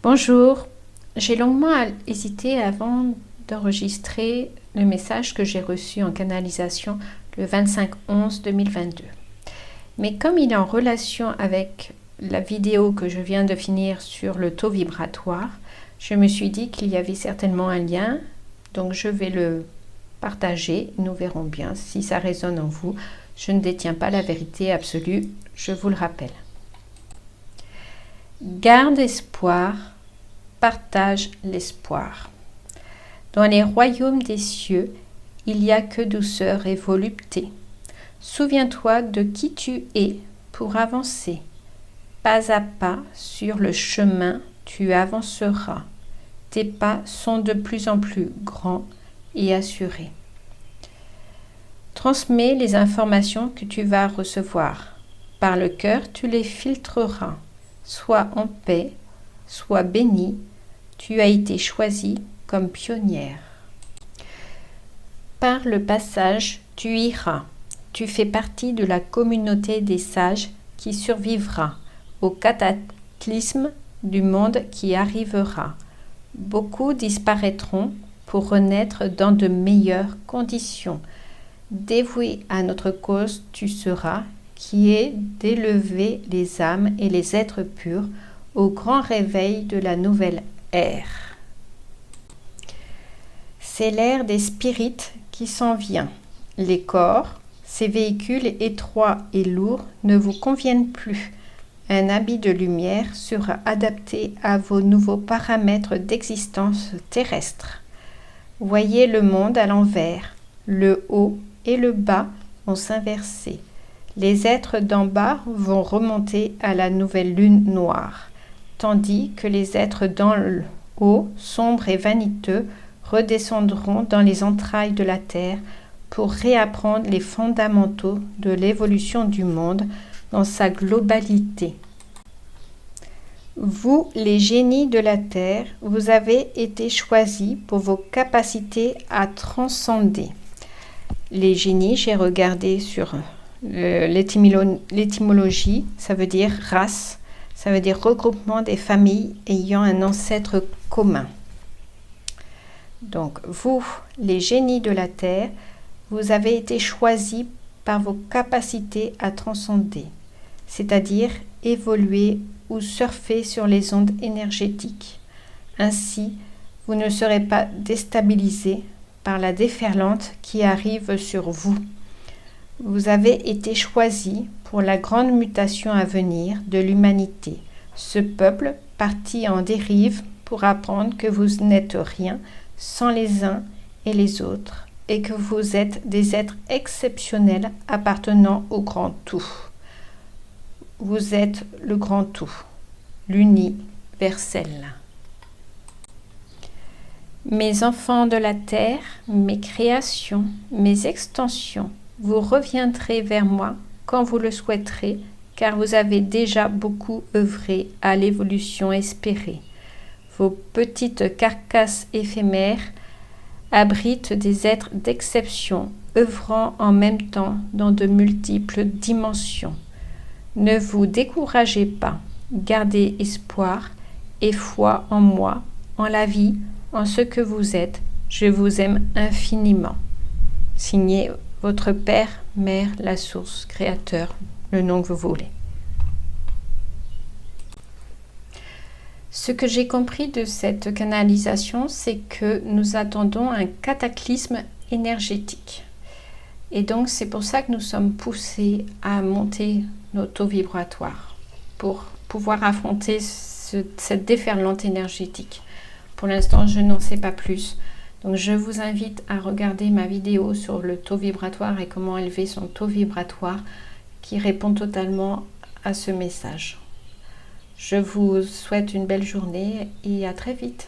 Bonjour, j'ai longuement hésité avant d'enregistrer le message que j'ai reçu en canalisation le 25/11/2022. Mais comme il est en relation avec la vidéo que je viens de finir sur le taux vibratoire, je me suis dit qu'il y avait certainement un lien, donc je vais le partager. Nous verrons bien si ça résonne en vous. Je ne détiens pas la vérité absolue, je vous le rappelle. Garde espoir, partage l'espoir. Dans les royaumes des cieux, il n'y a que douceur et volupté. Souviens-toi de qui tu es pour avancer. Pas à pas sur le chemin, tu avanceras. Tes pas sont de plus en plus grands et assurés. Transmets les informations que tu vas recevoir. Par le cœur, tu les filtreras. Sois en paix, sois béni. Tu as été choisie comme pionnière. Par le passage, tu iras. Tu fais partie de la communauté des sages qui survivra au cataclysme du monde qui arrivera. Beaucoup disparaîtront pour renaître dans de meilleures conditions. Dévoué à notre cause, tu seras, qui est d'élever les âmes et les êtres purs au grand réveil de la nouvelle ère. C'est l'ère des spirites qui s'en vient. Les corps, ces véhicules étroits et lourds, ne vous conviennent plus. Un habit de lumière sera adapté à vos nouveaux paramètres d'existence terrestre. Voyez le monde à l'envers. Le haut et le bas vont s'inverser. Les êtres d'en bas vont remonter à la nouvelle lune noire, tandis que les êtres d'en haut, sombres et vaniteux, redescendront dans les entrailles de la terre pour réapprendre les fondamentaux de l'évolution du monde dans sa globalité. Vous, les génies de la terre, vous avez été choisis pour vos capacités à transcender. Les génies, j'ai regardé sur l'étymologie, ça veut dire race, ça veut dire regroupement des familles ayant un ancêtre commun. Donc, vous, les génies de la Terre, vous avez été choisis par vos capacités à transcender, c'est-à-dire évoluer ou surfer sur les ondes énergétiques. Ainsi, vous ne serez pas déstabilisés par la déferlante qui arrive sur vous. Vous avez été choisis pour la grande mutation à venir de l'humanité, ce peuple parti en dérive pour apprendre que vous n'êtes rien sans les uns et les autres, et que vous êtes des êtres exceptionnels appartenant au grand tout. Vous êtes le grand tout, l'universel. Mes enfants de la terre, mes créations, mes extensions, vous reviendrez vers moi quand vous le souhaiterez, car vous avez déjà beaucoup œuvré à l'évolution espérée. Vos petites carcasses éphémères abritent des êtres d'exception, œuvrant en même temps dans de multiples dimensions. Ne vous découragez pas, gardez espoir et foi en moi, en la vie, en ce que vous êtes. Je vous aime infiniment. Signé votre Père, Mère, la Source, Créateur, le nom que vous voulez. Ce que j'ai compris de cette canalisation, c'est que nous attendons un cataclysme énergétique. Et donc, c'est pour ça que nous sommes poussés à monter nos taux vibratoires pour pouvoir affronter cette déferlante énergétique. Pour l'instant, je n'en sais pas plus. Donc, je vous invite à regarder ma vidéo sur le taux vibratoire et comment élever son taux vibratoire qui répond totalement à ce message. Je vous souhaite une belle journée et à très vite.